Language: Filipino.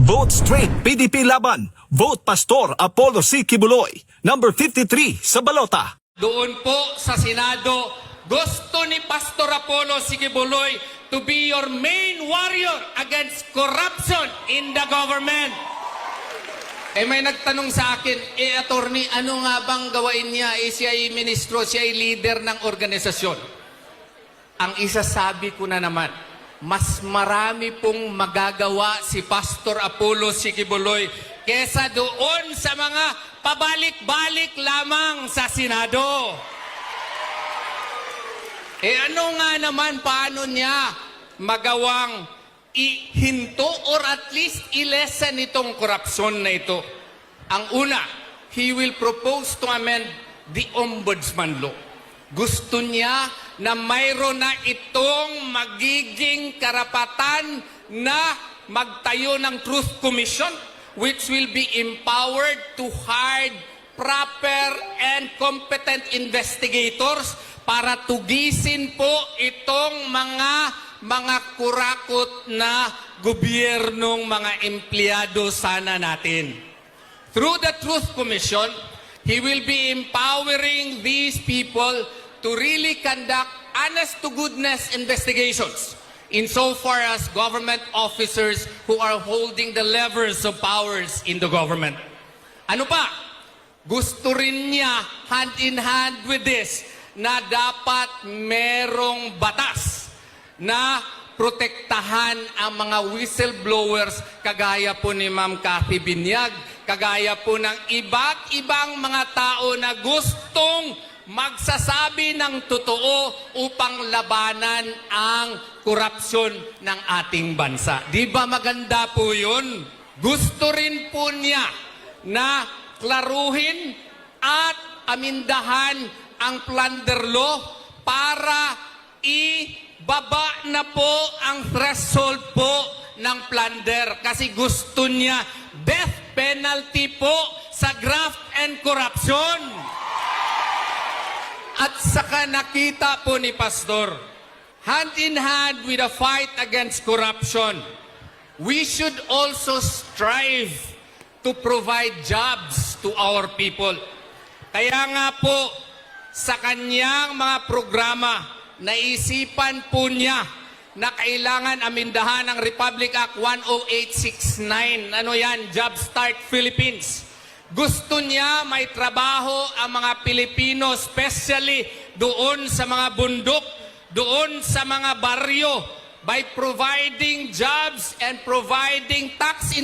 Vote straight PDP laban. Vote Pastor Apollo C. Kibuloy, number 53 sa balota. Doon po sa Senado, gusto ni Pastor Apollo C. Kibuloy to be your main warrior against corruption in the government. May nagtanong sa akin, attorney, ano nga bang gawain niya? Siya ay ministro, siya ay leader ng organisasyon. Ang isasabi ko na naman, mas marami pong magagawa si Pastor Apollo C. Kibuloy kesa doon sa mga pabalik-balik lamang sa Senado. Ano nga naman, paano niya magawang ihinto or at least ilesen itong korupsyon na ito? Ang una, he will propose to amend the Ombudsman Law. Gusto niya na mayroon na itong magiging karapatan na magtayo ng Truth Commission which will be empowered to hire proper and competent investigators para tugisin po itong mga kurakot na gobyernong mga empleyado sana natin. Through the Truth Commission, he will be empowering these people to really conduct honest-to-goodness investigations insofar as government officers who are holding the levers of powers in the government. Ano pa? Gusto rin niya, hand in hand with this, na dapat merong batas na protektahan ang mga whistleblowers kagaya po ni Ma'am Cathy Binyag, kagaya po ng iba't ibang mga tao na gustong magsasabi ng totoo upang labanan ang korupsyon ng ating bansa. Di ba maganda po yun? Gusto rin po niya na klaruhin at amindahan ang plunder law para ibaba na po ang threshold po ng plunder kasi gusto niya death penalty po sa graft and corruption. At saka nakita po ni Pastor, hand in hand with the fight against corruption, we should also strive to provide jobs to our people. Kaya nga po, sa kanyang mga programa, naisipan po niya na kailangan amindahan ang Republic Act 10869. Ano yan? Job Start Philippines. Gusto niya may trabaho ang mga Pilipino, especially doon sa mga bundok, doon sa mga baryo, by providing jobs and providing tax